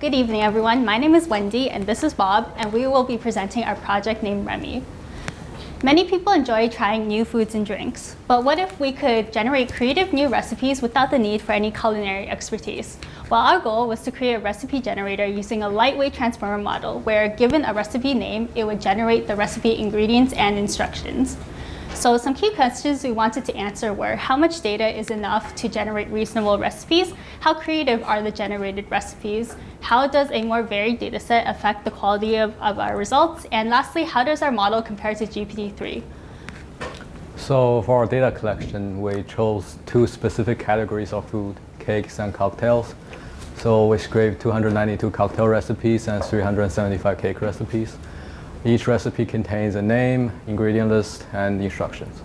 Good evening, everyone. My name is Wendy, and this is Bob, and we will be presenting our project named Remy. Many people enjoy trying new foods and drinks, but what if we could generate creative new recipes without the need for any culinary expertise? Well, our goal was to create a recipe generator using a lightweight transformer model where, given a recipe name, it would generate the recipe ingredients and instructions. So some key questions we wanted to answer were: how much data is enough to generate reasonable recipes? How creative are the generated recipes? How does a more varied data set affect the quality of our results? And lastly, how does our model compare to GPT-3? So for our data collection, we chose two specific categories of food: cakes and cocktails. So we scraped 292 cocktail recipes and 375 cake recipes. Each recipe contains a name, ingredient list, and instructions.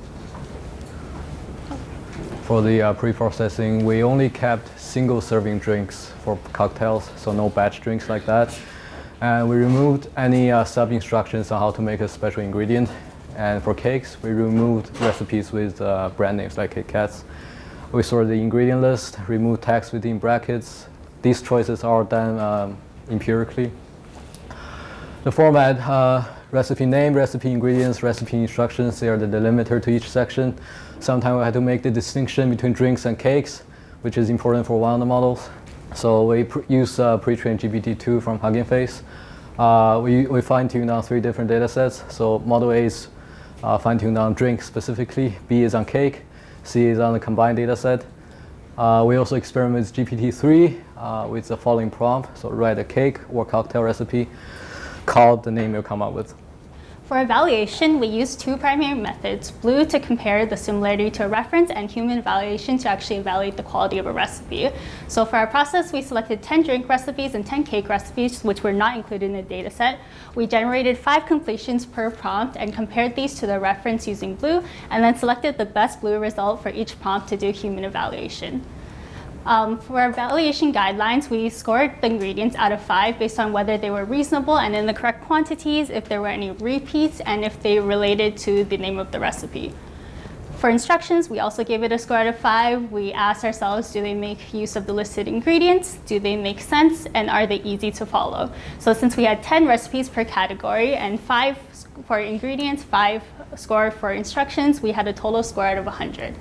For the pre-processing, we only kept single-serving drinks for cocktails, so no batch drinks like that. And we removed any sub-instructions on how to make a special ingredient. And for cakes, we removed recipes with brand names like Kit Kats. We sorted the ingredient list, removed text within brackets. These choices are done empirically. The format, recipe name, recipe ingredients, recipe instructions, they are the delimiter to each section. Sometimes we had to make the distinction between drinks and cakes, which is important for one of the models. So we use pre-trained GPT-2 from Hugging Face. We fine-tuned on 3 different data sets. So model A is fine-tuned on drink specifically, B is on cake, C is on the combined data set. We also experiment with GPT-3 with the following prompt. So write a cake or cocktail recipe, called the name you'll come up with. For evaluation, we used 2 primary methods: BLUE to compare the similarity to a reference, and human evaluation to actually evaluate the quality of a recipe. So for our process, we selected 10 drink recipes and 10 cake recipes, which were not included in the data set. We generated 5 completions per prompt and compared these to the reference using BLUE, and then selected the best BLUE result for each prompt to do human evaluation. For our evaluation guidelines, we scored the ingredients out of 5 based on whether they were reasonable and in the correct quantities, if there were any repeats, and if they related to the name of the recipe. For instructions, we also gave it a score out of 5. We asked ourselves, do they make use of the listed ingredients? Do they make sense? And are they easy to follow? So since we had 10 recipes per category and 5 for ingredients, 5 score for instructions, we had a total score out of 100.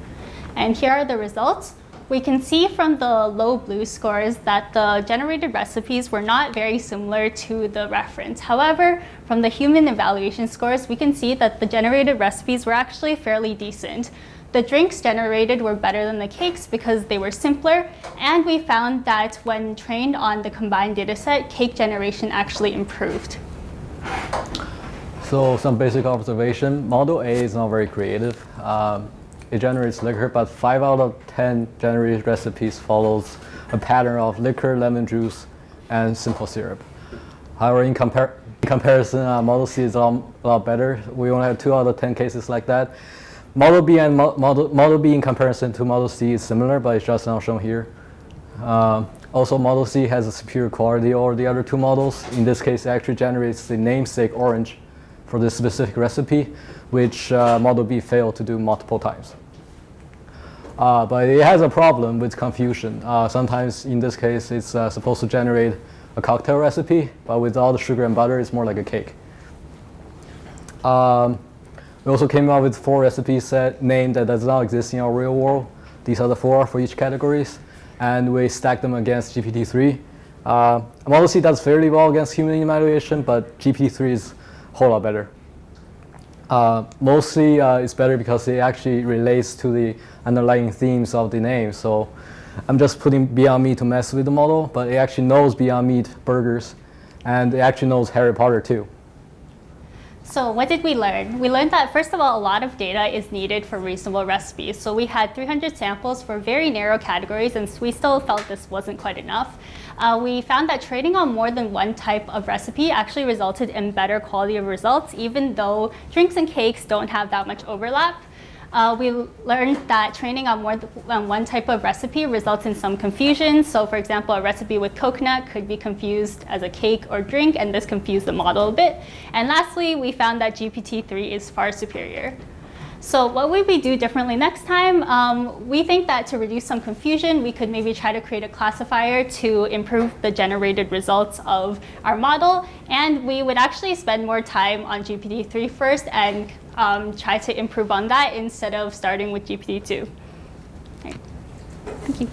And here are the results. We can see from the low BLUE scores that the generated recipes were not very similar to the reference. However, from the human evaluation scores, we can see that the generated recipes were actually fairly decent. The drinks generated were better than the cakes because they were simpler, and we found that when trained on the combined dataset, cake generation actually improved. So some basic observation: model A is not very creative. It generates liquor, but 5 out of 10 generated recipes follows a pattern of liquor, lemon juice, and simple syrup. However, in comparison, Model C is a lot better. We only have 2 out of 10 cases like that. Model B and Model B in comparison to Model C is similar, but it's just not shown here. Also, Model C has a superior quality over the other 2 models. In this case, it actually generates the namesake orange for this specific recipe, which Model B failed to do multiple times. But it has a problem with confusion. Sometimes, in this case, it's supposed to generate a cocktail recipe, but with all the sugar and butter, it's more like a cake. We also came up with 4 recipe set named that does not exist in our real world. These are the 4 for each categories, and we stacked them against GPT-3. Model C does fairly well against human evaluation, but GPT-3 is a whole lot better. Mostly it's better because it actually relates to the underlying themes of the name. So I'm just putting Beyond Meat to mess with the model, but it actually knows Beyond Meat burgers, and it actually knows Harry Potter too. So what did we learn? We learned that, first of all, a lot of data is needed for reasonable recipes. So we had 300 samples for very narrow categories, and we still felt this wasn't quite enough. We found that training on more than one type of recipe actually resulted in better quality of results, even though drinks and cakes don't have that much overlap. We learned that training on more than one type of recipe results in some confusion. So for example, a recipe with coconut could be confused as a cake or drink, and this confused the model a bit. And lastly, we found that GPT-3 is far superior. So what would we do differently next time? We think that to reduce some confusion, we could maybe try to create a classifier to improve the generated results of our model. And we would actually spend more time on GPT-3 first and try to improve on that instead of starting with GPT-2. Right. Thank you.